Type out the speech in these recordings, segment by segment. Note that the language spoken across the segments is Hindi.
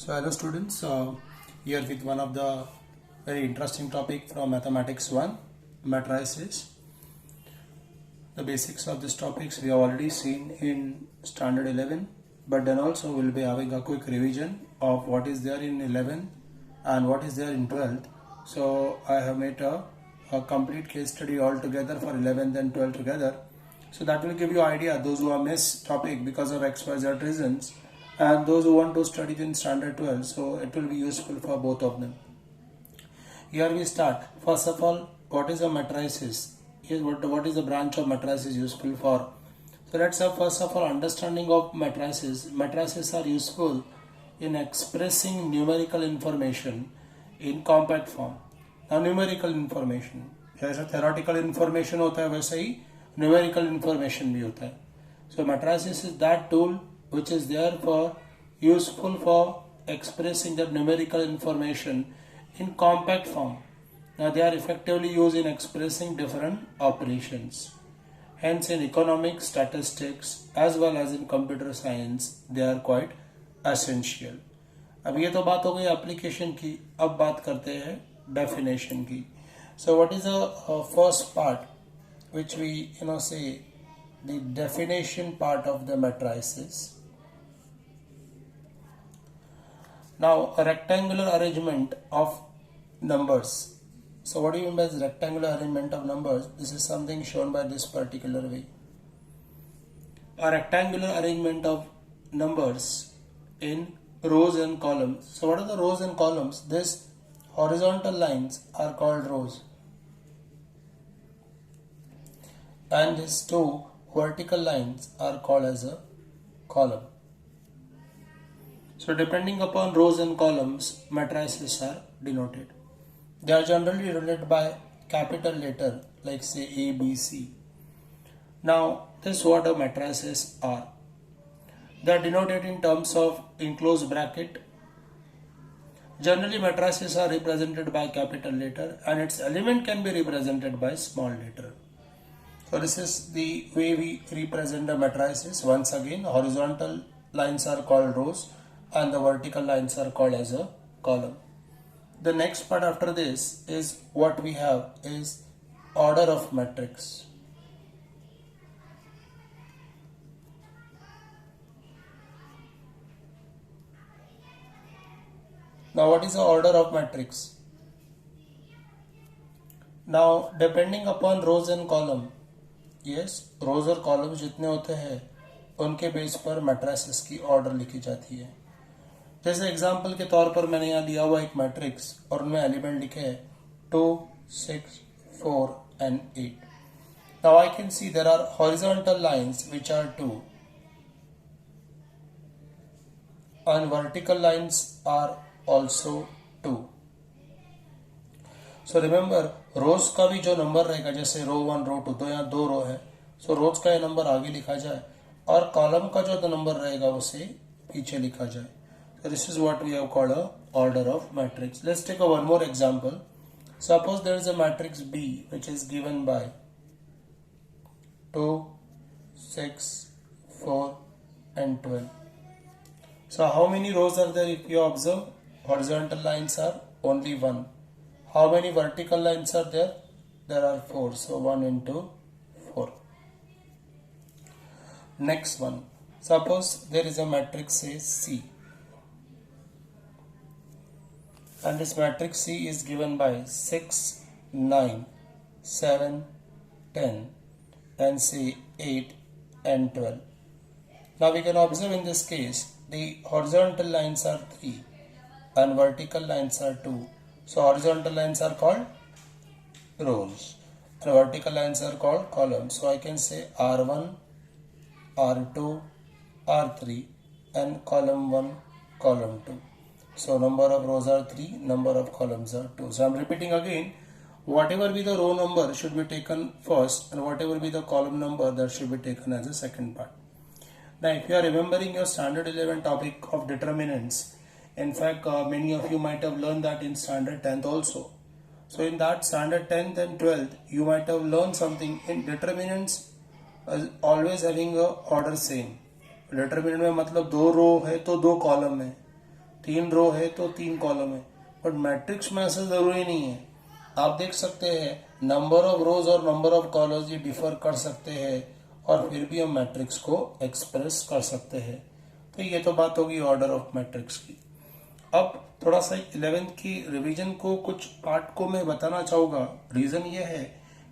So hello students, here with one of the very interesting topic from Mathematics 1, matrices. The basics of these topics we have already seen in standard 11, but then also we'll be having a quick revision of what is there in 11 and what is there in 12th. So I have made a complete case study all together for 11th and 12th together. So that will give you idea, those who have missed topic because of XYZ reasons, and those who want to study in standard 12, so it will be useful for both of them. Here we start. First of all, what is a matrices? Here, what is the branch of matrices useful for? So let's have first of all understanding of matrices. Matrices are useful in expressing numerical information in compact form. Now numerical information, जैसा theoretical information होता है वैसे ही numerical information भी होता है. So matrices is that tool which is there for useful for expressing the numerical information in compact form. Now they are effectively used in expressing different operations. Hence in economics, statistics as well as in computer science they are quite essential. अब ये तो बात हो गई एप्लीकेशन की, अब बात करते हैं डेफिनेशन की. So what is the first part which we say the definition part of the matrices. Now a rectangular arrangement of numbers. So what do you mean by rectangular arrangement of numbers? This is something shown by this particular way. A rectangular arrangement of numbers in rows and columns. So what are the rows and columns? These horizontal lines are called rows, and these two vertical lines are called as a column. So depending upon rows and columns, matrices are denoted. They are generally denoted by capital letter like say A, B, C. Now this is what a matrices are. They are denoted in terms of enclosed bracket. Generally matrices are represented by capital letter and its element can be represented by small letter. So this is the way we represent the matrices. Once again, horizontal lines are called rows and the vertical lines are called as a column. The next part after this is what we have is order of matrix. Now what is the order of matrix? Now depending upon rows and column, yes, रोज और कॉलम्स जितने होते हैं उनके बेस पर मैट्रिसेस की ऑर्डर लिखी जाती है. जैसे एग्जांपल के तौर पर मैंने यहाँ दिया हुआ एक मैट्रिक्स और उनमें एलिमेंट लिखे हैं 2, 6, 4 and 8. Now I can see there are horizontal lines which are 2 and vertical lines are also 2. So remember rows का भी जो नंबर रहेगा, जैसे रो 1, रो 2, तो यहाँ 2 रो है, सो रोज का ये नंबर आगे लिखा जाए और कॉलम का जो नंबर रहेगा उसे पीछे लिखा जाए. So this is what we have called a order of matrix. Let's take one more example. Suppose there is a matrix B which is given by 2, 6, 4 and 12. So how many rows are there if you observe? Horizontal lines are only 1. How many vertical lines are there? There are 4. So 1 into 4. Next one. Suppose there is a matrix say C. And this matrix C is given by 6, 9, 7, 10 and say 8 and 12. Now we can observe in this case the horizontal lines are 3 and vertical lines are 2. So horizontal lines are called rows and vertical lines are called columns. So I can say R1, R2, R3 and column 1, column 2. So number of rows are 3, number of columns are 2. So I am repeating again, whatever be the row number should be taken first and whatever be the column number that should be taken as a second part. Now if you are remembering your standard 11 topic of determinants, in fact many of you might have learned that in standard 10th also. So in that standard 10th and 12th you might have learned something in determinants always having a order same. Determinant में मतलब 2 रो है तो 2 कॉलम है, 3 रो है तो 3 कॉलम है, बट मैट्रिक्स में ऐसा जरूरी नहीं है। आप देख सकते हैं नंबर ऑफ रोज और नंबर ऑफ कॉलम्स ये डिफर कर सकते हैं और फिर भी हम मैट्रिक्स को एक्सप्रेस कर सकते हैं। तो ये तो बात होगी ऑर्डर ऑफ मैट्रिक्स की। अब थोड़ा सा 11th की रिवीजन को कुछ पार्ट को मैं बताना चाहूँगा। रीज़न ये है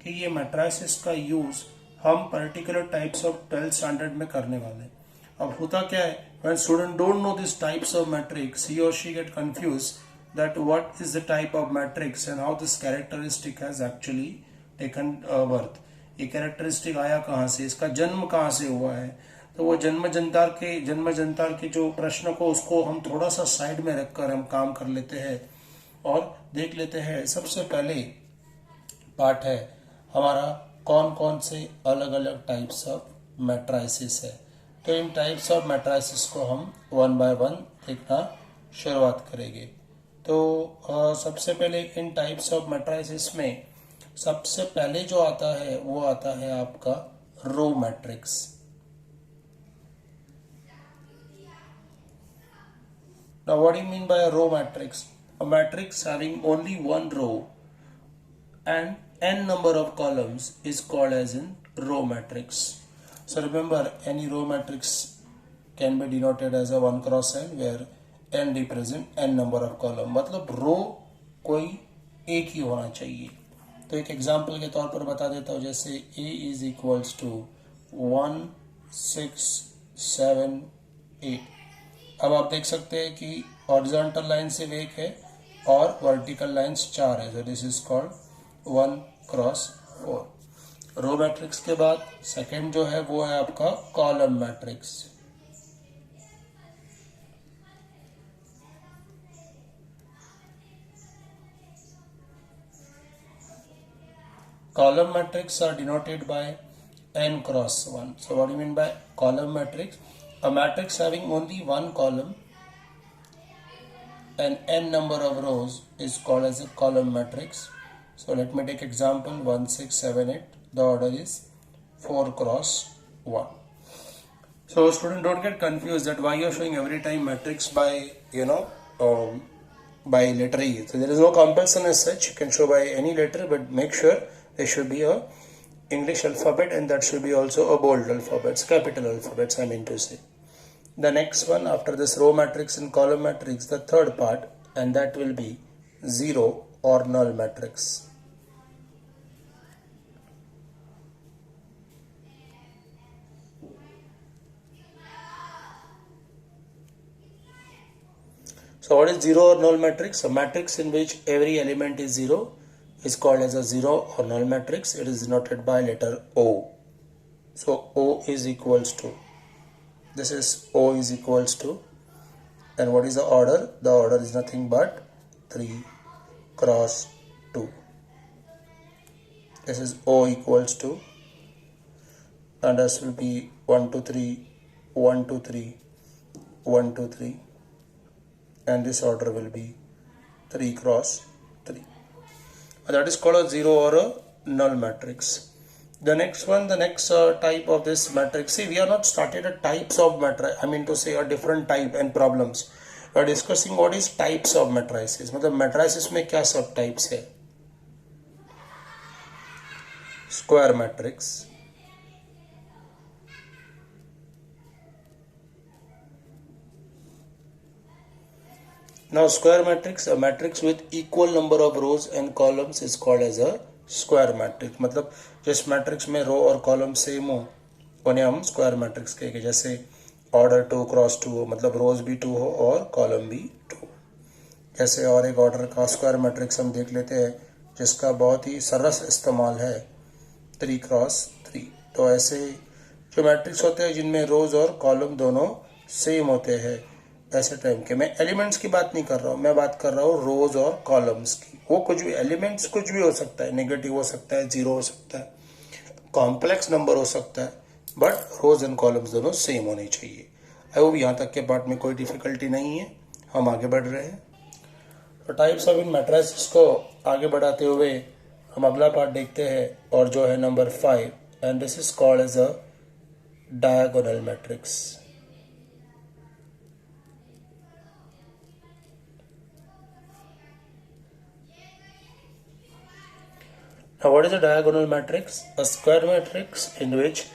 कि ये मैट्राइसिस का यूज़ हम particular types of 12th standard में करने वाले हैं। अब होता क्या है, when student don't know these types of matrix, he or she get confused that what is the type of matrix and how this characteristic has actually taken birth. ये कैरेक्टरिस्टिक आया कहाँ से, इसका जन्म कहाँ से हुआ है। तो वो जन्म जन्तार के जो प्रश्न को उसको हम थोड़ा सा साइड में रखकर हम काम कर लेते हैं और देख लेते हैं। सबसे पहले पार्ट है हमारा कौन कौन से अलग अलग टाइप्स ऑफ मैट्राइसिस है। तो इन टाइप्स ऑफ मैट्राइसिस को हम वन बाय वन देखना शुरुआत करेंगे। तो सबसे पहले इन टाइप्स ऑफ मैट्राइसिस में सबसे पहले जो आता है वो आता है आपका row matrix. Now what do you mean by a row matrix? A matrix having only one row and n number of columns is called as in row matrix. So remember, any row matrix can be denoted as a 1 cross n where n represent n number of column. मतलब रो कोई एक ही होना चाहिए। तो एक एग्जाम्पल के तौर पर बता देता हूँ, जैसे a is equals to 1 6 7 8। अब आप देख सकते हैं कि हॉरिजॉन्टल लाइन सिर्फ एक है और वर्टिकल लाइंस 4 है। So this is called 1 cross 4। Row matrix के बाद सेकंड जो है वो है आपका column matrix. Column matrix are denoted by n cross 1. So what do you mean by column matrix? A matrix having only one column and n number of rows is called as a column matrix. So let me take example 1 6 7 8. The order is 4 cross 1. So student, don't get confused that why you are showing every time matrix by by letter E. So there is no compulsion as such. You can show by any letter, but make sure there should be a English alphabet and that should be also a bold alphabets, capital alphabets I mean to say. The next one after this row matrix and column matrix, the third part, and that will be zero or null matrix. So what is zero or null matrix? A matrix in which every element is zero is called as a zero or null matrix. It is denoted by letter O. So O is equals to, this is O is equals to, and what is the order? The order is nothing but 3 cross 2. This is O equals to, and this will be 1 2 3 1 2 3 1 2 3, and this order will be 3 cross 3. That is called a zero or a null matrix. The next one, the next type of this matrix. See, we are not started at types of matrix. I mean to say a different type and problems. We are discussing what is types of matrices. मतलब matrices में क्या सब types है? Square matrix. Now square matrix, a matrix with equal number of rows and columns is called as a square matrix. मतलब जिस मैट्रिक्स में रो और कॉलम सेम हो उन्हें हम स्क्वायर मैट्रिक्स कहेंगे। जैसे ऑर्डर 2 क्रॉस 2 हो, मतलब रोज भी 2 हो और कॉलम भी 2। जैसे और एक ऑर्डर का स्क्वायर मैट्रिक्स हम देख लेते हैं जिसका बहुत ही सरस इस्तेमाल है 3 क्रॉस 3। तो ऐसे जो मैट्रिक्स होते हैं जिनमें रोज और कॉलम दोनों सेम होते हैं, ऐसे टाइप के, मैं एलिमेंट्स की बात नहीं कर रहा हूँ, मैं बात कर रहा हूँ रोज और कॉलम्स की। वो कुछ भी एलिमेंट्स कुछ भी हो सकता है, नेगेटिव हो सकता है, जीरो हो सकता है, कॉम्प्लेक्स नंबर हो सकता है, बट रोज एंड कॉलम्स दोनों सेम होने चाहिए। आई होप यहाँ तक के पार्ट में कोई डिफिकल्टी नहीं है, हम आगे बढ़ रहे हैं। तो टाइप्स ऑफ इन मैट्रिसेस को आगे बढ़ाते हुए हम अगला पार्ट देखते हैं और जो है number 5, and this is called as a diagonal matrix. Now what is a diagonal matrix? A square matrix in which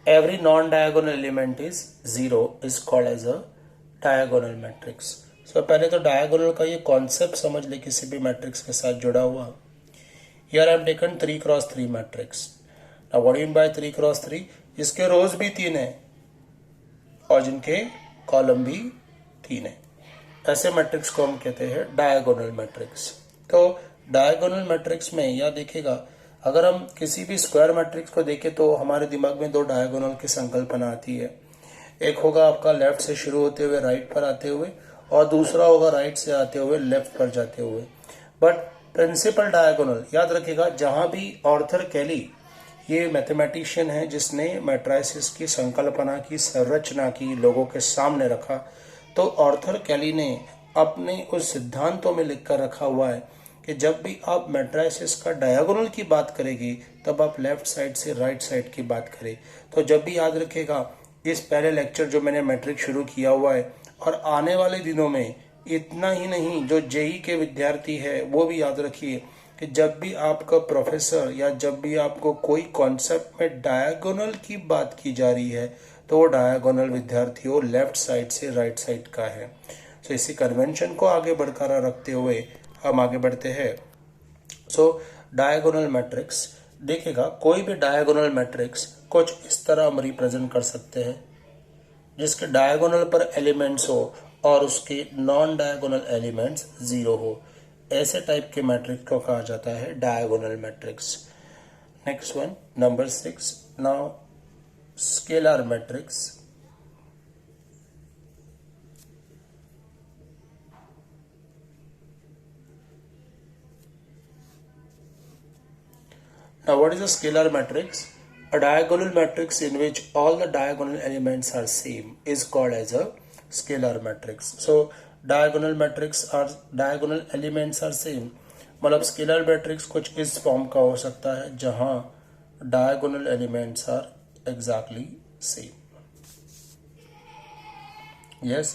every non-diagonal element is 0 is called as a diagonal matrix. So पहले तो diagonal का ये concept समझ ले किसी भी matrix के साथ जुड़ा हुआ. Here I have taken 3 cross 3 matrix. Now what do you mean by 3 cross 3? इसके रोज भी 3 है और जिनके कॉलम भी 3 है. ऐसे मैट्रिक्स को हम कहते हैं डायगोनल मैट्रिक्स. तो डायगोनल मैट्रिक्स में या देखिएगा, अगर हम किसी भी स्क्वायर मैट्रिक्स को देखें तो हमारे दिमाग में 2 डायगोनल की संकल्पना आती है. एक होगा आपका लेफ्ट से शुरू होते हुए राइट पर आते हुए और दूसरा होगा राइट से आते हुए लेफ्ट पर जाते हुए. बट प्रिंसिपल डायगोनल याद रखिएगा, जहां भी आर्थर कैली ये मैथमेटिशियन है जिसने मैट्राइसिस की संकल्पना की संरचना की लोगों के सामने रखा, तो आर्थर कैली ने अपने उस सिद्धांतों में लिखकर रखा हुआ है कि जब भी आप मैट्राइसिस का डायगोनल की बात करेंगे तब आप लेफ्ट साइड से राइट साइड की बात करें. तो जब भी याद रखेगा, इस पहले लेक्चर जो मैंने मैट्रिक शुरू किया हुआ है और आने वाले दिनों में इतना ही नहीं, जो जेई के विद्यार्थी है वो भी याद रखिए कि जब भी आपका प्रोफेसर या जब भी आपको कोई कॉन्सेप्ट में डायगोनल की बात की जा रही है तो वो डायगोनल विद्यार्थी हो लेफ्ट साइड से राइट साइड का है. सो इसी कन्वेंशन को आगे बरकरार रखते हुए हम आगे बढ़ते हैं. सो डायगोनल मैट्रिक्स देखिएगा, कोई भी डायगोनल मैट्रिक्स कुछ इस तरह हम रिप्रेजेंट कर सकते हैं जिसके डायगोनल पर एलिमेंट्स हो और उसके नॉन डायगोनल एलिमेंट्स 0 हो. ऐसे टाइप के मैट्रिक्स को कहा जाता है diagonal matrix. Next one, number 6. Now scalar matrix. Now what is a scalar matrix? A diagonal matrix in which all the diagonal elements are same is called as a scalar matrix. So diagonal matrix और diagonal elements are same, मतलब scalar matrix कुछ इस फॉर्म का हो सकता है जहां diagonal elements are exactly same. Yes,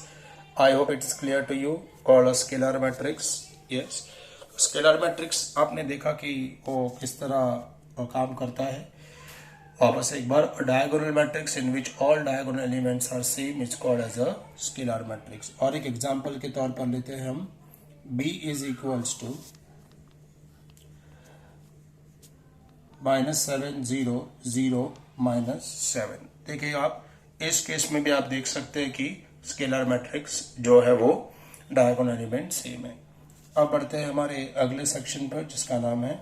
I hope it's clear to you. Called a scalar matrix. Yes, scalar matrix आपने देखा कि वो किस तरह काम करता है. वापस एक बार, diagonal matrix in which all diagonal elements are same is called as a scalar matrix. और एक एग्जांपल के तौर पर लेते हैं हम, b इज इक्वल्स टू -7 0 0 -7. देखिए आप, इस केस में भी आप देख सकते हैं कि स्केलर मैट्रिक्स जो है वो डायगोनल एलिमेंट सेम है. अब बढ़ते हैं हमारे अगले सेक्शन पर जिसका नाम है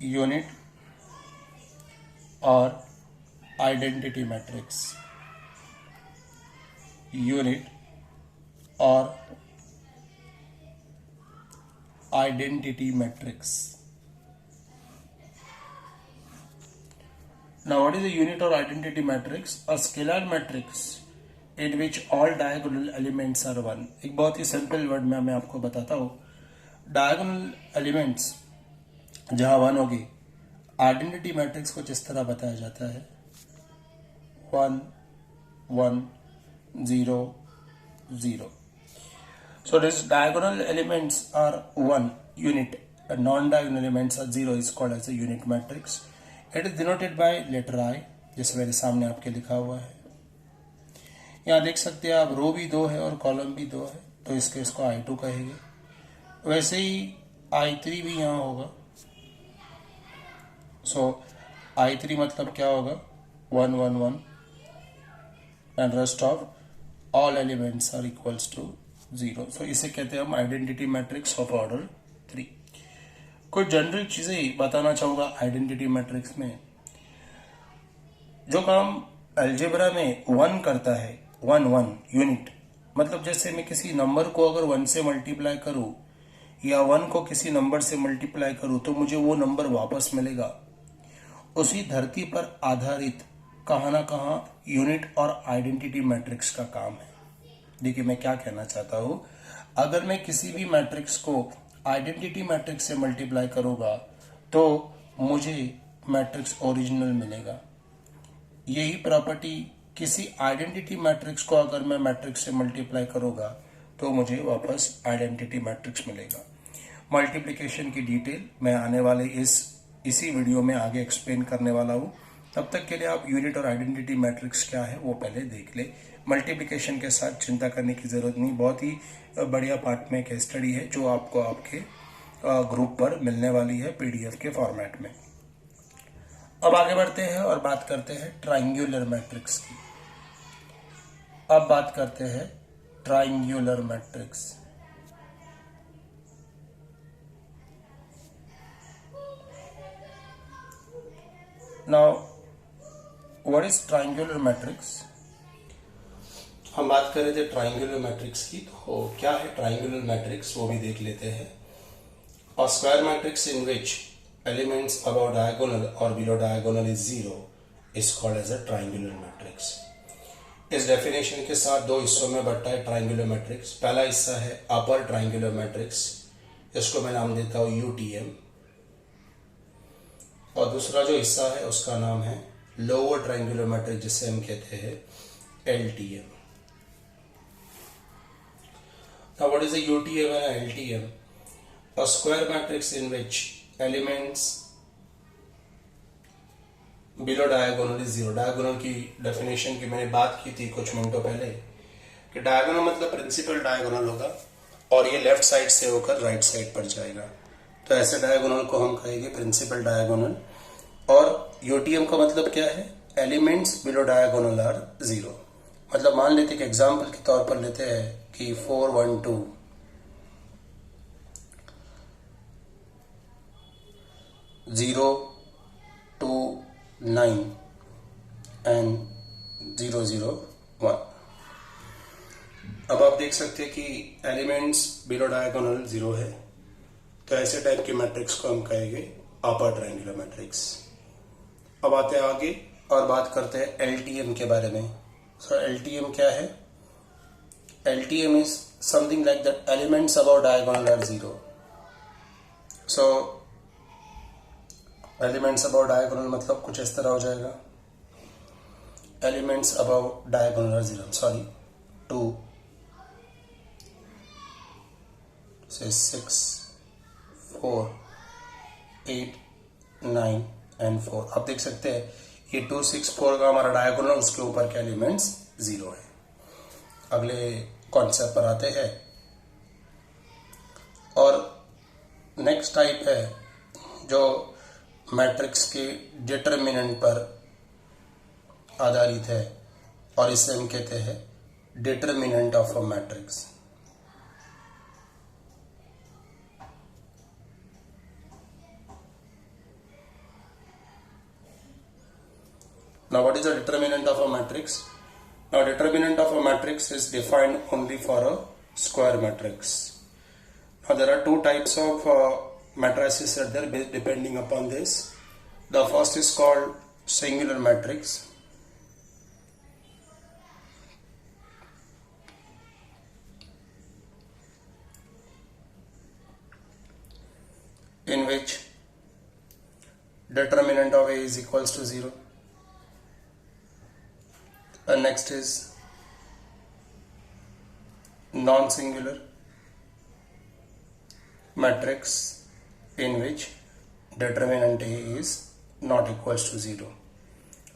यूनिट और आइडेंटिटी मैट्रिक्स. यूनिट और identity matrix. Now what is a unit or identity matrix? A scalar matrix in which all diagonal elements are 1. एक बहुत ही सिंपल वर्ड में मैं आपको बताता हूँ. डायगोनल एलिमेंट्स जहां 1 होगी, आइडेंटिटी मैट्रिक्स को जिस तरह बताया जाता है 1 1 0 0. So these diagonal elements are 1 unit and non-diagonal elements are 0 is called as a unit matrix. It is denoted by letter I, जैसे मेरे सामने आपके लिखा हुआ है. यहाँ देख सकते हैं आप, रो भी 2 है और कॉलम भी 2 है, तो इसके इसको I2 कहेंगे. वैसे ही I3 भी यहाँ होगा. सो I3 मतलब क्या होगा, 1 1 1 and rest of all elements are equals to 0. सो इसे कहते हैं हम आइडेंटिटी मैट्रिक्स ऑफ ऑर्डर 3. कुछ जनरल चीजें बताना चाहूंगा आइडेंटिटी मैट्रिक्स में. जो काम अलजेब्रा में 1 करता है, 1 1 यूनिट, मतलब जैसे मैं किसी नंबर को अगर 1 से मल्टीप्लाई करूं या 1 को किसी नंबर से मल्टीप्लाई करूं तो मुझे वो नंबर वापस मिलेगा. उसी धरती पर आधारित कहां ना कहां यूनिट और आइडेंटिटी मैट्रिक्स का काम है. देखिए मैं क्या कहना चाहता हूं, अगर मैं किसी भी मैट्रिक्स को आइडेंटिटी मैट्रिक्स से मल्टीप्लाई करूंगा तो मुझे मैट्रिक्स ओरिजिनल मिलेगा. यही प्रॉपर्टी किसी आइडेंटिटी मैट्रिक्स को अगर मैं मैट्रिक्स से मल्टीप्लाई करूंगा तो मुझे वापस आइडेंटिटी मैट्रिक्स मिलेगा. मल्टीप्लिकेशन की डिटेल मैं आने वाले इसी वीडियो में आगे एक्सप्लेन करने वाला हूँ। तब तक के लिए आप यूनिट और आइडेंटिटी मैट्रिक्स क्या है वो पहले देख ले। मल्टीप्लिकेशन के साथ चिंता करने की जरूरत नहीं, बहुत ही बढ़िया पार्ट में केस स्टडी है जो आपको आपके ग्रुप पर मिलने वाली है पीडीएफ के फॉर्मेट में। अब आगे बढ़ते हैं और बात करते हैं ट्रायंगुलर मैट्रिक्स की। अब बात करते हैं triangular matrix. Now what is triangular matrix? हम बात कर रहे थे ट्रायंगुलर मैट्रिक्स की, तो क्या है ट्रायंगुलर मैट्रिक्स वो भी देख लेते हैं। A square matrix in which elements above diagonal or below diagonal is 0 is called as a triangular matrix. इस डेफिनेशन के साथ दो हिस्सों में बंटा है ट्रायंगुलर मैट्रिक्स। पहला हिस्सा है अपर ट्रायंगुलर मैट्रिक्स, इसको मैं नाम देता हूँ UTM, और दूसरा जो हिस्सा है उसका नाम है लोअर ट्रायंगुलर मैट्रिक्स, जिसे हम कहते हैं LTM। Now what is a UTM and a LTM? A square matrix in which elements below diagonal is 0। Diagonal की डेफिनेशन की मैंने बात की थी कुछ मिनटों पहले कि डायगोनल मतलब प्रिंसिपल डायगोनल होगा और ये लेफ्ट साइड से होकर राइट साइड पर जाएगा, तो ऐसे डायगोनल को हम कहेंगे प्रिंसिपल डायगोनल। और यूटीएम का मतलब क्या है? Elements below diagonal are 0। मतलब मान लेते कि एग्जाम्पल के तौर पर लेते हैं कि 4 1 2 0 2 9 and 0 0 1। अब आप देख सकते हैं कि एलिमेंट्स बिलो डायगोनल 0 है, तो ऐसे टाइप के मैट्रिक्स को हम कहेंगे अपर ट्रायंगुलर मैट्रिक्स। अब आते हैं आगे और बात करते हैं एलटीएम के बारे में। सो एलटीएम क्या है? LTM is something like that elements about diagonal are 0। So elements about diagonal मतलब कुछ इस तरह हो जाएगा, elements about diagonal are 0, sorry 2 से 6 4 8 9 एंड 4। आप देख सकते हैं ये 2 6 4 का हमारा डायगोनल, उसके ऊपर के एलिमेंट्स 0 है। अगले कॉन्सेप्ट पर आते हैं और नेक्स्ट टाइप है जो मैट्रिक्स के डिटरमिनेंट पर आधारित है, और इसे हम कहते हैं determinant of a matrix. Now what is the determinant of a matrix? Now determinant of a matrix is defined only for a square matrix. Now there are two types of matrices that are there depending upon this. The first is called singular matrix, in which determinant of A is equals to 0. And next is non-singular matrix in which determinant A is not equals to 0.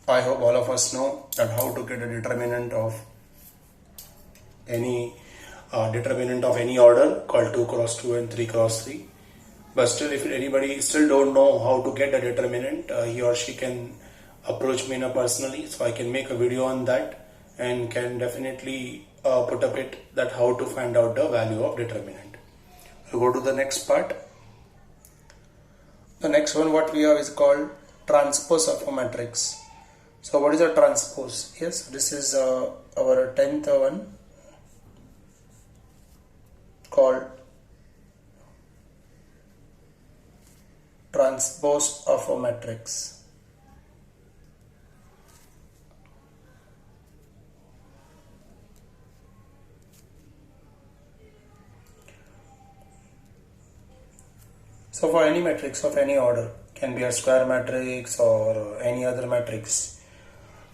I hope all of us know that how to get a determinant of any order called 2 cross 2 and 3 cross 3. But still, if anybody still don't know how to get a determinant, he or she can approach me personally, so I can make a video on that and can definitely put up it that how to find out the value of determinant. We'll go to the next part. The next one what we have is called transpose of a matrix. So what is a transpose? Yes, this is our 10th one called transpose of a matrix. So for any matrix of any order, can be a square matrix or any other matrix,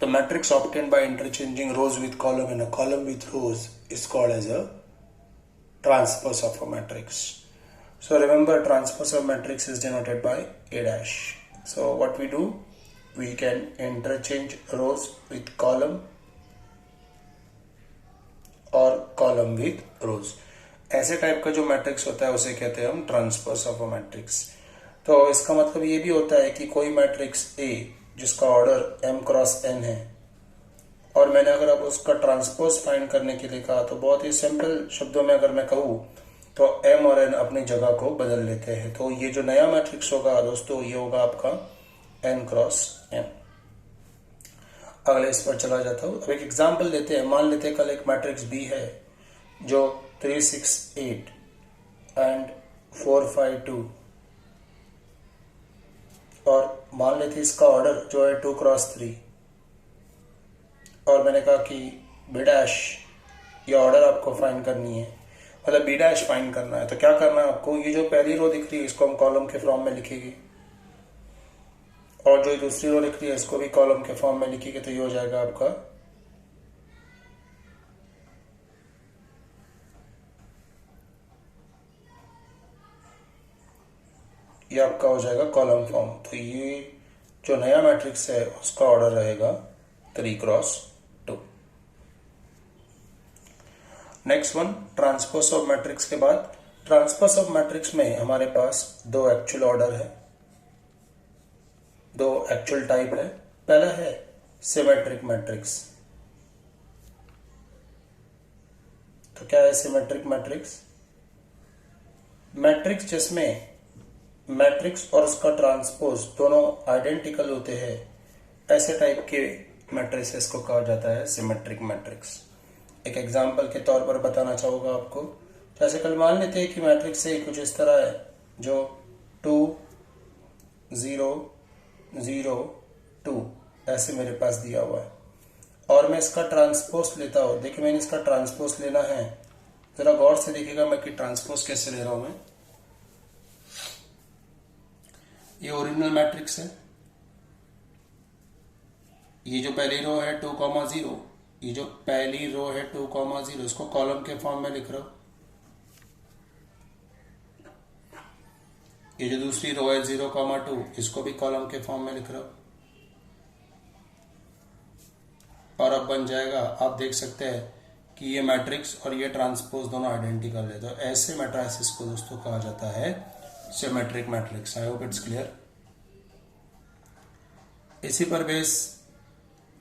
the matrix obtained by interchanging rows with column and a column with rows is called as a transpose of a matrix. So remember, transpose of matrix is denoted by A dash. So what we do, we can interchange rows with column और कॉलम विद रोज. ऐसे टाइप का जो मैट्रिक्स होता है उसे कहते हैं हम ट्रांसपोज ऑफ अ मैट्रिक्स. तो इसका मतलब ये भी होता है कि कोई मैट्रिक्स ए जिसका ऑर्डर m क्रॉस n है और मैंने अगर अब उसका ट्रांसपोज फाइंड करने के लिए कहा, तो बहुत ही सिंपल शब्दों में अगर मैं कहूँ तो m और n अपनी जगह को बदल लेते हैं. तो ये जो नया मैट्रिक्स होगा दोस्तों, ये होगा आपका n क्रॉस m. अगले इस पर चला जाता हूँ. अब एक एग्जाम्पल लेते हैं. मान लेते हैं कल एक मैट्रिक्स बी है जो 3 6 8 एंड 4 5 2 और मान लेते इसका ऑर्डर जो है 2 क्रॉस 3 और मैंने कहा कि बी डैश ये ऑर्डर आपको फाइंड करनी है, मतलब बी डैश फाइंड करना है. तो क्या करना है आपको, ये जो पहली रो दिख रही है इसको हम कॉलम के फॉर्म में लिखेंगे और जो दूसरी रो लिख रही है इसको भी कॉलम के फॉर्म में लिखिए. तो ये हो जाएगा आपका ये आपका हो जाएगा कॉलम फॉर्म. तो ये जो नया मैट्रिक्स है उसका ऑर्डर रहेगा 3 cross 2. Next one, transpose of matrix के बाद ट्रांसपोज ऑफ मैट्रिक्स में हमारे पास दो एक्चुअल ऑर्डर है, दो एक्चुअल टाइप है. पहला है सिमेट्रिक मैट्रिक्स. तो क्या है सिमेट्रिक मैट्रिक्स? मैट्रिक्स जिसमें मैट्रिक्स और उसका ट्रांसपोज दोनों आइडेंटिकल होते हैं, ऐसे टाइप के मैट्रिसेस को कहा जाता है सिमेट्रिक मैट्रिक्स. एक एग्जांपल के तौर पर बताना चाहूंगा आपको. जैसे कल मान लेते हैं कि मैट्रिक्स से कुछ इस तरह है जो 2 0 0 2 ऐसे मेरे पास दिया हुआ है और मैं इसका ट्रांसपोज लेता हूं. देखिए मैंने इसका ट्रांसपोज लेना है, जरा गौर से देखिएगा मैं कि ट्रांसपोज कैसे ले रहा हूं. मैं ये ओरिजिनल मैट्रिक्स है, ये जो पहली रो है 2 0, ये जो पहली रो है 2 0 इसको कॉलम के फॉर्म में लिख रहा हूं. ये जो दूसरी रो है 0 2 इसको भी कॉलम के फॉर्म में लिख रहा हूं और अब बन जाएगा. आप देख सकते हैं कि ये मैट्रिक्स और ये ट्रांसपोज दोनों आइडेंटिकल है. तो ऐसे मैट्रिसेस को दोस्तों कहा जाता है symmetric matrix. I hope it's clear. इसी पर बेस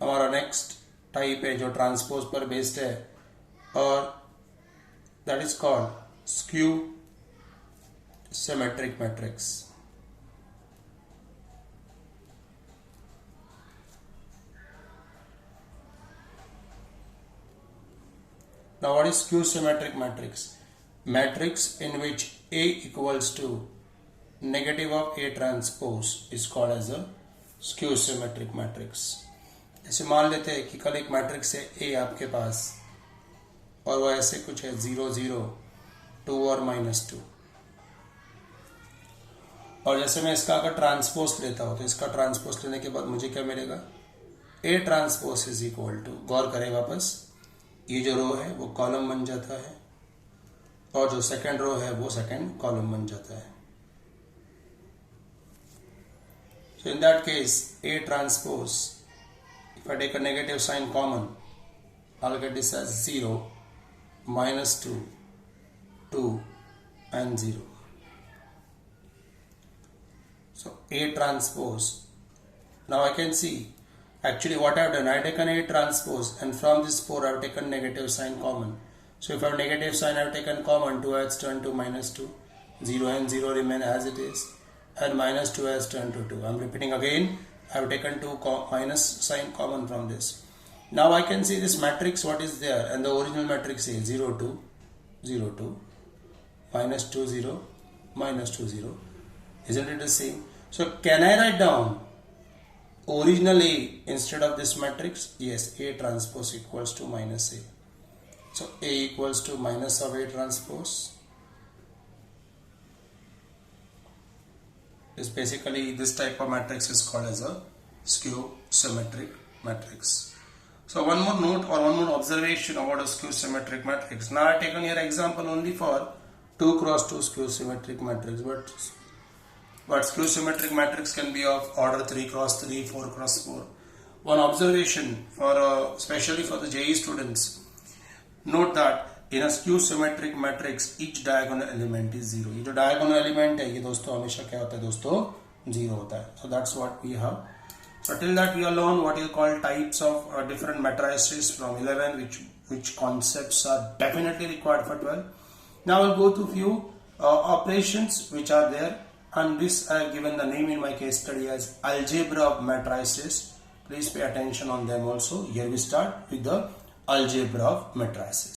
हमारा नेक्स्ट टाइप है जो ट्रांसपोज पर बेस्ड है और that is called skew symmetric matrix. Now what is skew symmetric matrix? Matrix in which A equals to negative of A transpose is called as a skew symmetric matrix. जैसे मान लेते हैं कि कल एक मैट्रिक्स है A आपके पास और वो ऐसे कुछ है 0 0 2 और -2 और जैसे मैं इसका अगर ट्रांसपोज लेता हूं तो इसका ट्रांसपोज लेने के बाद मुझे क्या मिलेगा, A transpose is equal to, गौर करें वापस, ये जो रो है वो कॉलम बन जाता है और जो सेकंड रो है वो सेकंड कॉलम बन जाता है. So in that case A transpose, if I take a negative sign common, I'll get this as 0 -2 2 and 0. So A transpose, now I can see actually what I have done, I have taken A transpose and from this 4 I have taken negative sign common. So if I have negative sign I have taken common, 2 has turned to -2, 0 and 0 remain as it is and -2 has turned to 2. I am repeating again, I have taken 2 minus sign common from this. Now I can see this matrix what is there and the original matrix is 0 2 0 2 -2 0 -2 0. Isn't it the same? So can I write down original A instead of this matrix? Yes, A transpose equals to minus A. So A equals to minus of A transpose is basically this type of matrix is called as a skew symmetric matrix. So one more note or one more observation about a skew symmetric matrix. Now I have taken here example only for 2 cross 2 skew symmetric matrix, but skew symmetric matrix can be of order 3 cross 3, 4 cross 4. One observation for especially for the JEE students, note that in a skew symmetric matrix each diagonal element is 0. ये जो diagonal element है ये दोस्तों हमेशा क्या होता है दोस्तों 0 होता है. So that's what we have. So till that we will learn what you call types of different matrices from 11, which concepts are definitely required for 12. Now we'll go to few operations which are there, and this I have given the name in my case study as algebra of matrices. Please pay attention on them also. Here we start with the algebra of matrices.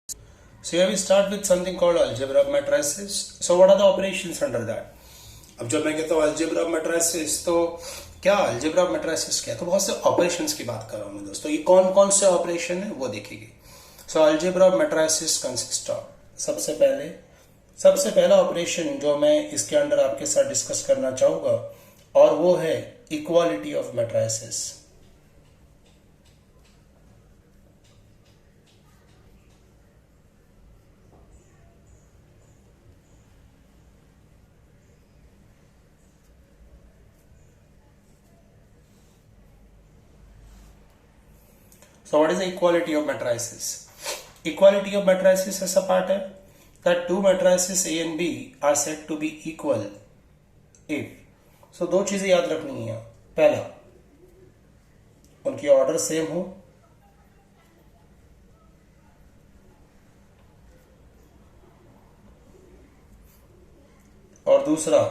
So here we start with something called algebra of matrices. So what are the operations under that? अब जब मैं कहता हूँ algebra of matrices, तो क्या algebra of matrices क्या है? तो बहुत से operations की बात कर रहा हूँ मैं दोस्तों. ये कौन कौन से operation है वो देखिए. So algebra of matrices consist of, सबसे पहला ऑपरेशन जो मैं इसके अंदर आपके साथ डिस्कस करना चाहूंगा, और वो है equality of matrices. So what is the equality of matrices? Equality of matrices ऐसा पार्ट है that two matrices A and B are said to be equal if. So दो चीजें याद रखनी है. पहला, उनकी ऑर्डर सेम हो, और दूसरा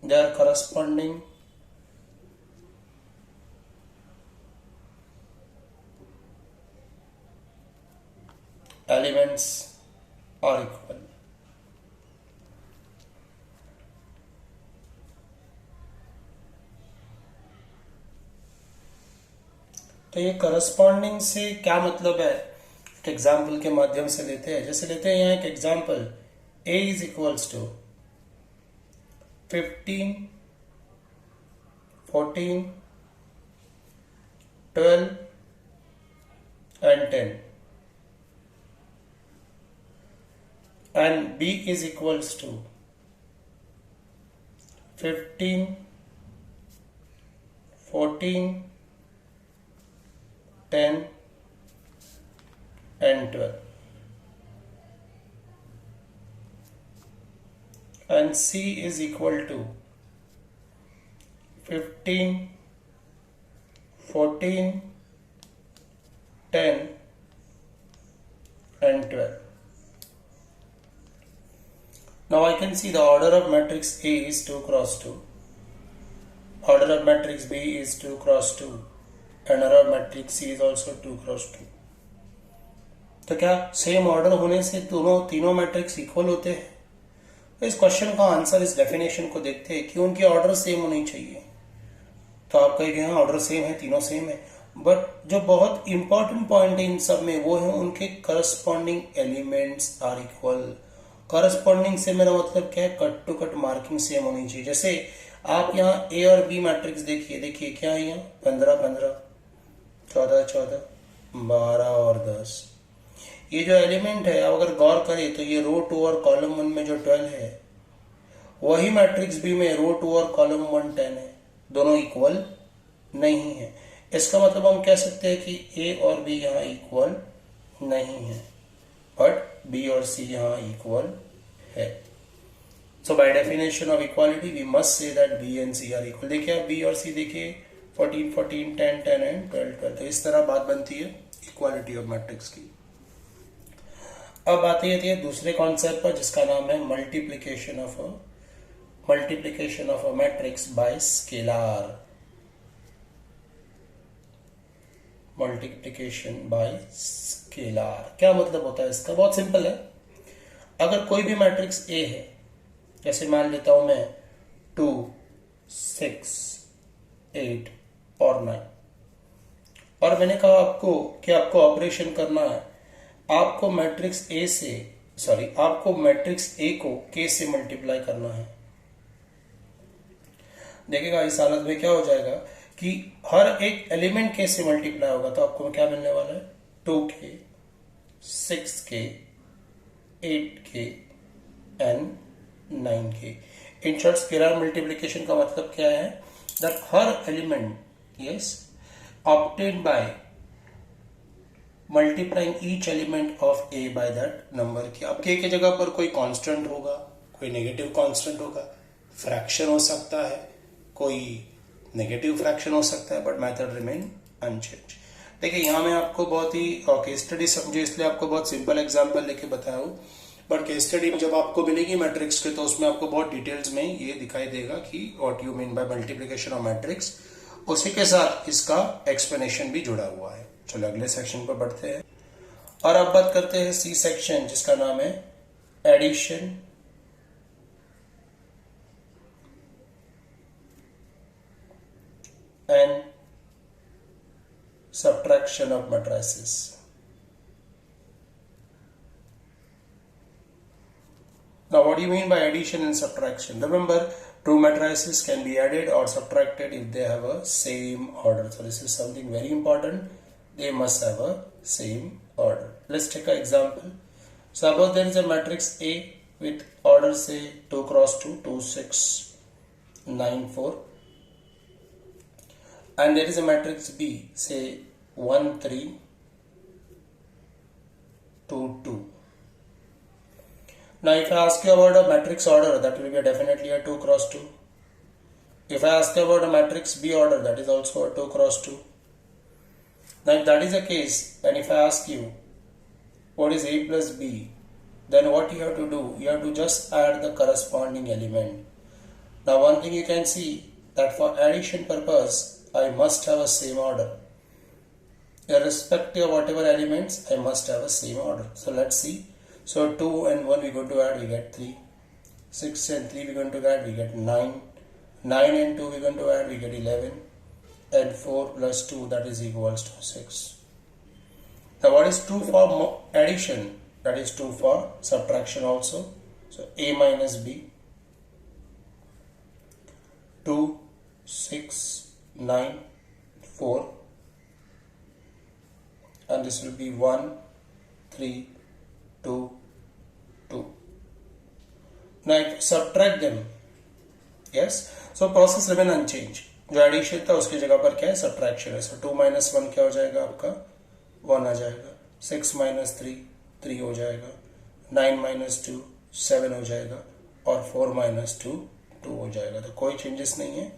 their corresponding elements are equal. तो ये करस्पॉन्डिंग से क्या मतलब है, एक एग्जाम्पल के माध्यम से लेते हैं. जैसे लेते हैं यहाँ एक example, A is equals to 15, 14, 12 and 10, and B is equals to 15, 14, 10 and 12, and C is equal to 15, 14, 10 and 12. Now I can see the order of matrix A is 2 cross 2, order of matrix B is 2 cross 2, and order of matrix C is also 2 cross 2. तो क्या सेम ऑर्डर होने से तीनों मैट्रिक्स इक्वल होते हैं? तो इस क्वेश्चन का आंसर इस डेफिनेशन को देखते हैं कि उनकी ऑर्डर सेम होनी चाहिए. तो आप कहेंगे हाँ ऑर्डर सेम है, तीनों सेम है, बट जो बहुत इंपॉर्टेंट पॉइंट है इन सब में वो है उनके corresponding elements are equal. Corresponding से मेरा मतलब क्या है, cut to cut marking same होनी चाहिए. जैसे आप यहाँ ए और बी मैट्रिक्स देखिए क्या है यहाँ 15, 15, 14, 14, 12 और 10. ये जो एलिमेंट है अगर गौर करें तो ये रो 2 और कॉलम 1 में जो 12 है वही मैट्रिक्स बी में रो 2 और कॉलम 1 10 है. दोनों इक्वल नहीं है. इसका मतलब हम कह सकते हैं कि ए और बी यहाँ इक्वल नहीं है, बट बी और सी यहाँ इक्वल है. So by definition of equality we must say that B and C are equal. देखिए आप बी और सी देखिए 14, 14, 10, 10 एंड 12, 12. तो इस तरह बात बनती है इक्वालिटी ऑफ मैट्रिक्स की. अब बात आती है दूसरे कॉन्सेप्ट पर जिसका नाम है multiplication of a matrix bye scalar. Multiplication bye scalar क्या मतलब होता है इसका? बहुत सिंपल है. अगर कोई भी मैट्रिक्स ए है, जैसे मान लेता हूं मैं 2, 6, 8 और 9, और मैंने कहा आपको कि आपको ऑपरेशन करना है, आपको मैट्रिक्स ए को के से मल्टीप्लाई करना है. देखिएगा इस हालत में क्या हो जाएगा कि हर एक एलिमेंट के से मल्टीप्लाई होगा, तो आपको क्या मिलने वाला है 2k. 6k, 8k and 9k. In short, scalar multiplication का मतलब क्या है? That her element, yes, obtained by multiplying each element of a by that number की. अब k की जगह पर कोई कांस्टेंट होगा, कोई नेगेटिव कांस्टेंट होगा, फ्रैक्शन हो सकता है, कोई नेगेटिव फ्रैक्शन हो सकता है, बट मेथड रिमेन अनचेंज. देखिए यहाँ मैं आपको बहुत ही केस स्टडी समझे इसलिए आपको बहुत सिंपल एग्जांपल लेके बताया हूँ, बट केस स्टडी में जब आपको मिलेगी मैट्रिक्स के तो उसमें आपको बहुत डिटेल्स में ये दिखाई देगा कि what you mean by multiplication of matrix. उसी के साथ इसका एक्सप्लेनेशन भी जुड़ा हुआ है. चलो अगले सेक्शन पर बढ़ते हैं और अब बात करते हैं सी सेक्शन जिसका नाम है addition and subtraction of matrices. Now what do you mean by addition and subtraction? Remember, two matrices can be added or subtracted if they have a same order. So this is something very important. They must have a same order. Let's take an example. Suppose there is a matrix A with order say 2 cross 2, 2, 6, 9, 4. And there is a matrix B, say 1, 3, 2, 2. Now if I ask you about a matrix order, that will be definitely a 2 cross 2. If I ask you about a matrix B order, that is also a 2 cross 2. Now if that is the case, and if I ask you what is A plus B, then what you have to do, you have to just add the corresponding element. Now one thing you can see that for addition purpose, I must have a same order. Irrespective of whatever elements, I must have a same order. So let's see. So 2 and 1 we're going to add, we get 3. 6 and 3 we're going to add, we get 9. 9 and 2 we're going to add, we get 11. And 4 plus 2, that is equals to 6. Now what is 2 for addition? That is 2 for subtraction also. So A minus B. 2, 6, 9, 4, and this will be 1, 3, 2, 2. Now if subtract them, yes, so process remain unchanged. जो एडिशन था उसकी जगह पर क्या है, सब्ट्रैक्शन है. सो 2 minus 1 क्या हो जाएगा आपका, 1 आ जाएगा. 6 minus 3, 3 हो जाएगा. 9 minus 2, 7 हो जाएगा. और 4 minus 2, 2 हो जाएगा. तो कोई चेंजेस नहीं है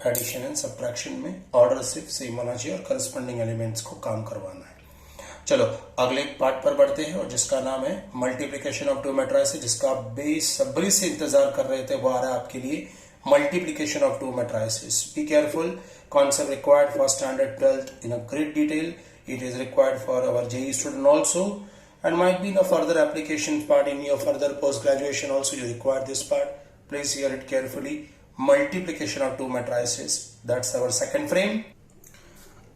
एडिशन एंड सब्ट्रैक्शन में. ऑर्डर सिर्फ सेम होना चाहिए और करस्पॉन्डिंग एलिमेंट्स को काम करवाना है. चलो अगले पार्ट पर बढ़ते हैं और जिसका नाम है मल्टीप्लिकेशन ऑफ टू मैट्रिसेस, जिसका आप बेसब्री से इंतजार कर रहे थे. वो आ रहा है आपके लिए multiplication of to matrices. Be careful, concept required for standard 12th in a great detail. It is required for our JEE student also and might be in a further application part in your further post graduation also you require this part. Please hear it carefully. Multiplication of two matrices, that's our second frame.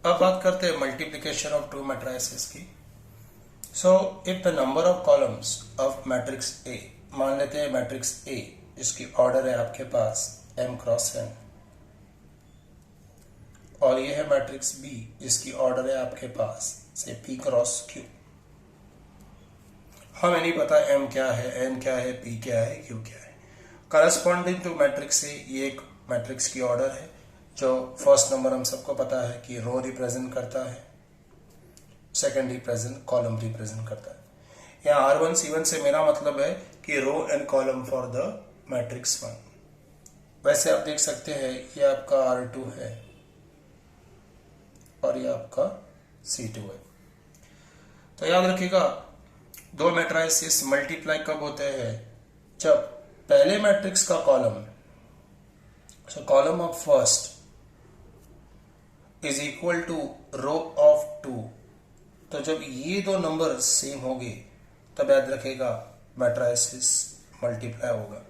अब बात करते हैं मल्टीप्लिकेशन ऑफ टू मैट्रिसेस की. So if the number of columns of matrix A, मान लेते हैं मैट्रिक्स ए जिसकी ऑर्डर है आपके पास m क्रॉस n, और ये है मैट्रिक्स बी जिसकी ऑर्डर है आपके पास से p क्रॉस q. हमें नहीं पता m क्या है, n क्या है, p क्या है, q क्या है. करस्पॉन्डिंग टू मैट्रिक्स ए ये एक मैट्रिक्स की ऑर्डर है जो फर्स्ट नंबर हम सबको पता है कि रो रिप्रेजेंट करता है, सेकंड रिप्रेजेंट कॉलम रिप्रेजेंट करता है. यहाँ R1 C1 से मेरा मतलब है कि row and column for the matrix 1. वैसे आप देख सकते हैं ये आपका R2 है और ये आपका C2 है. तो याद रखिएगा दो मैट्रिसेस मल्टीप्लाई कब होते हैं, जब पहले मैट्रिक्स का column, so column of first is equal to row of 2. तो जब ये दो नंबर सेम होंगे तब याद रखेगा मैट्रिसेस मल्टीप्लाई होगा.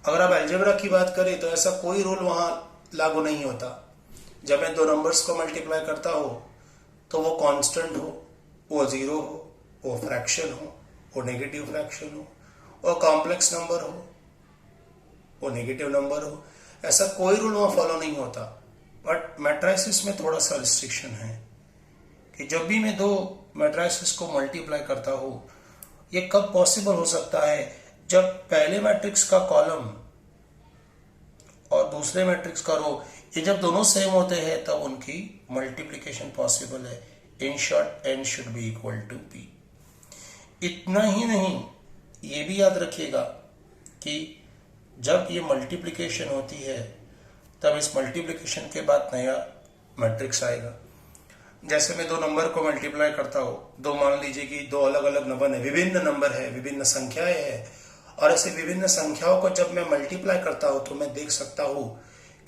अगर आप अलजेब्रा की बात करें तो ऐसा कोई रूल वहां लागू नहीं होता. जब मैं दो नंबर्स को मल्टीप्लाई करता हो तो वो कांस्टेंट हो, वो जीरो हो, वो फ्रैक्शन हो, वो नेगेटिव फ्रैक्शन हो, वो कॉम्प्लेक्स नंबर हो, वो नेगेटिव नंबर हो, ऐसा कोई रूल वहां फॉलो नहीं होता. बट मैट्रिसेस में थोड़ा सा रिस्ट्रिक्शन है कि जब भी मैं दो मैट्रिसेस को मल्टीप्लाई करता हूं, ये कब पॉसिबल हो सकता है, जब पहले मैट्रिक्स का कॉलम और दूसरे मैट्रिक्स का रो ये जब दोनों सेम होते हैं तब उनकी मल्टीप्लिकेशन पॉसिबल है। In short n should be equal to p। इतना ही नहीं, ये भी याद रखिएगा कि जब ये मल्टीप्लिकेशन होती है तब इस मल्टीप्लिकेशन के बाद नया मैट्रिक्स आएगा। जैसे मैं दो नंबर को मल्टीप्लाई करता हूं, दो मान लीजिए कि दो अलग अलग नंबर है, विभिन्न नंबर है, विभिन्न संख्याएं है, और ऐसे विभिन्न संख्याओं को जब मैं मल्टीप्लाई करता हूं तो मैं देख सकता हूं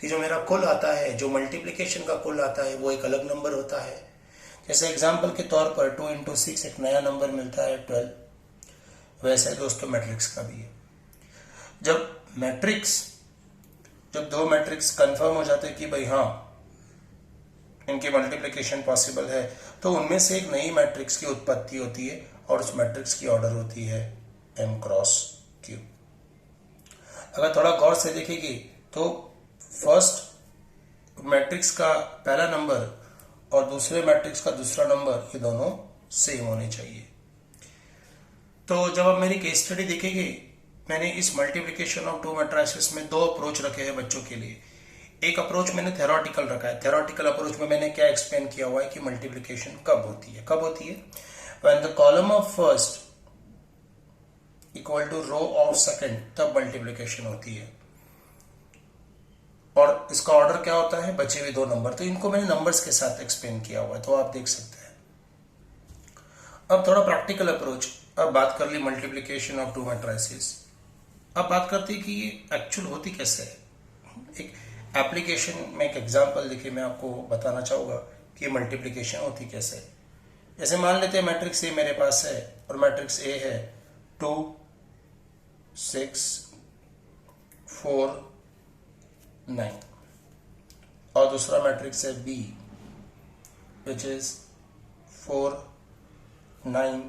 कि जो मेरा कुल आता है, जो मल्टीप्लिकेशन का कुल आता है, वो एक अलग नंबर होता है। जैसे एग्जाम्पल के तौर पर 2 into 6 एक नया नंबर मिलता है 12। वैसे दोस्तों मैट्रिक्स का भी है। जब दो मैट्रिक्स कंफर्म हो जाते हैं कि भाई हाँ इनकी मल्टीप्लिकेशन पॉसिबल है, तो उनमें से एक नई मैट्रिक्स की उत्पत्ति होती है और उस मैट्रिक्स की ऑर्डर होती है m क्रॉस q। अगर थोड़ा गौर से देखेंगे तो फर्स्ट मैट्रिक्स का पहला नंबर और दूसरे मैट्रिक्स का दूसरा नंबर ये दोनों सेम होने चाहिए। तो जब आप मेरी केस स्टडी देखेंगे, मैंने इस मल्टीप्लिकेशन ऑफ टू मैट्रिसेस में दो अप्रोच रखे हैं बच्चों के लिए। एक अप्रोच मैंने थ्योरेटिकल रखा है। थ्योरेटिकल अप्रोच में मैंने क्या एक्सप्लेन किया हुआ है कि मल्टीप्लिकेशन कब होती है when the column of first equal to row of second, तब मल्टीप्लिकेशन होती है। और इसका ऑर्डर क्या होता है, बचे हुए दो नंबर। तो इनको मैंने नंबर्स के साथ एक्सप्लेन किया हुआ है, तो आप देख सकते हैं। अब थोड़ा प्रैक्टिकल अप्रोच। अब बात कर ली मल्टीप्लिकेशन ऑफ टू मैट्रिसेस। अब बात करते हैं कि ये एक्चुअल होती कैसे है। एक एप्लीकेशन में एक एग्जांपल देखिए, मैं आपको बताना चाहूंगा कि मल्टीप्लिकेशन होती कैसे है। जैसे मान लेते हैं मैट्रिक्स ए मेरे पास है और मैट्रिक्स ए है 2 6 4 9, और दूसरा मैट्रिक्स है B which is 4 9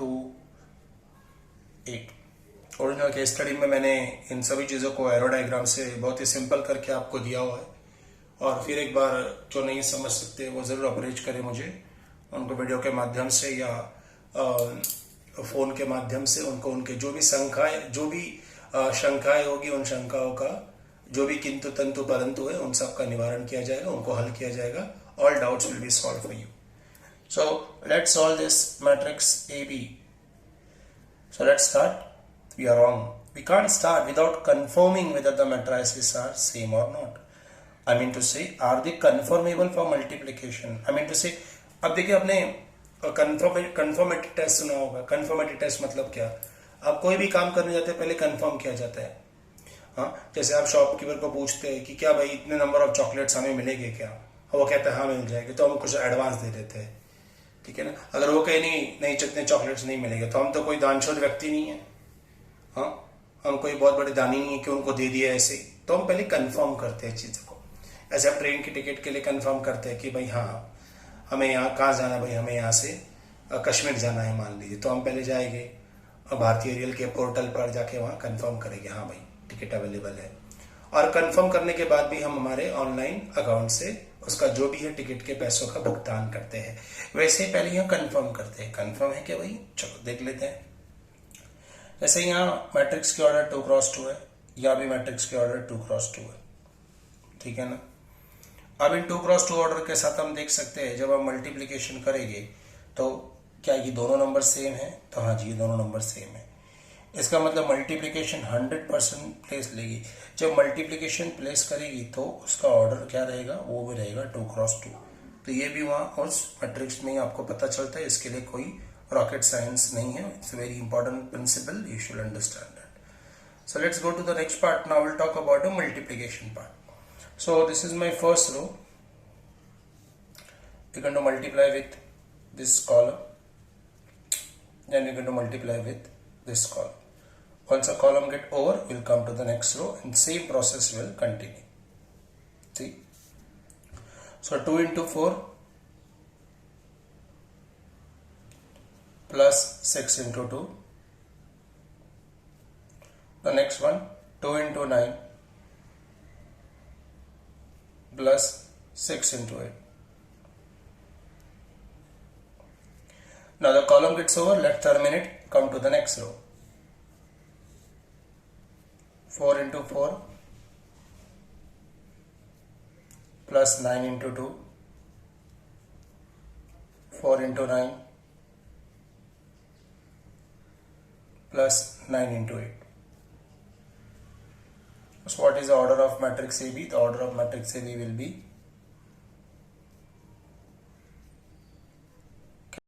2 8। Original case study में मैंने इन सभी चीज़ों को एरो डायग्राम से बहुत ही सिंपल करके आपको दिया हुआ है। और फिर एक बार जो नहीं समझ सकते वो ज़रूर अप्रोच करें मुझे, उनको वीडियो के माध्यम से या फ़ोन के माध्यम से उनको उनके जो भी शंकाएं होगी, उन शंकाओं का जो भी किंतु तंतु परंतु है, उन सब का निवारण किया जाएगा, उनको हल किया जाएगा। All doubts will be solve for you. So let's solve this matrix A B. So let's start. We are wrong. We can't start without confirming whether the matrices are same or not. I mean to say, are they conformable for multiplication? I mean to say, अब देखिए आपने कंफर्मेटिव टेस्ट सुना होगा। कंफर्मेटिव टेस्ट मतलब क्या? आप कोई भी काम करने जाते हैं पहले कंफर्म किया जाता है। हाँ, जैसे आप शॉपकीपर को पूछते हैं कि क्या भाई इतने नंबर ऑफ चॉकलेट्स हमें मिलेंगे क्या, वो कहता है हाँ मिल जाएगी, तो हम कुछ एडवांस दे देते हैं, ठीक है ना। अगर वो कहे नहीं जितने चॉकलेट्स नहीं मिलेंगे, तो हम तो कोई दानशूर व्यक्ति नहीं है, हाँ, हम कोई बहुत बड़े दानी नहीं है कि उनको दे दिया ऐसे। तो हम पहले कंफर्म करते हैं चीज़ों को। ऐसे आप ट्रेन की टिकट के लिए कंफर्म करते हैं कि भाई हाँ हमें यहाँ कहाँ जाना है, भाई हमें यहाँ से कश्मीर जाना है मान लीजिए, तो हम पहले जाएंगे भारतीय रेल के पोर्टल पर जाके वहाँ कंफर्म करेंगे हाँ भाई टिकट अवेलेबल है। और कंफर्म करने के बाद भी हम हमारे ऑनलाइन अकाउंट से उसका जो भी है टिकट के पैसों का भुगतान करते हैं। वैसे ही पहले यहाँ कंफर्म करते हैं, कंफर्म है क्या भाई, चलो देख लेते हैं। जैसे यहाँ मैट्रिक्स की ऑर्डर 2 क्रॉस 2 है, यहाँ भी मैट्रिक्स की ऑर्डर 2 क्रॉस 2 है, ठीक है ना। अब इन 2 क्रॉस 2 ऑर्डर के साथ हम देख सकते हैं जब हम मल्टीप्लीकेशन करेंगे तो क्या ये दोनों नंबर सेम है, तो हाँ जी ये दोनों नंबर सेम है। इसका मतलब मल्टीप्लिकेशन 100% प्लेस लेगी। जब मल्टीप्लिकेशन प्लेस करेगी तो उसका ऑर्डर क्या रहेगा, वो भी रहेगा 2 क्रॉस 2। तो ये भी वहाँ उस मैट्रिक्स में आपको पता चलता है। इसके लिए कोई रॉकेट साइंस नहीं है, it's very important principle, you should understand that. So let's go to the next part. Now will talk about the multiplication part. So this is my first row, we're going to multiply with this column, then we're going to multiply with this column. Once a column get over, we'll come to the next row and same process will continue. See, so 2 into 4 plus 6 into 2. The next one 2 into 9 plus 6 into 8. Now the column gets over, let's terminate, come to the next row. 4 into 4 plus 9 into 2, 4 into 9 plus 9 into 8. So what is the order of matrix AB? The order of matrix AB will be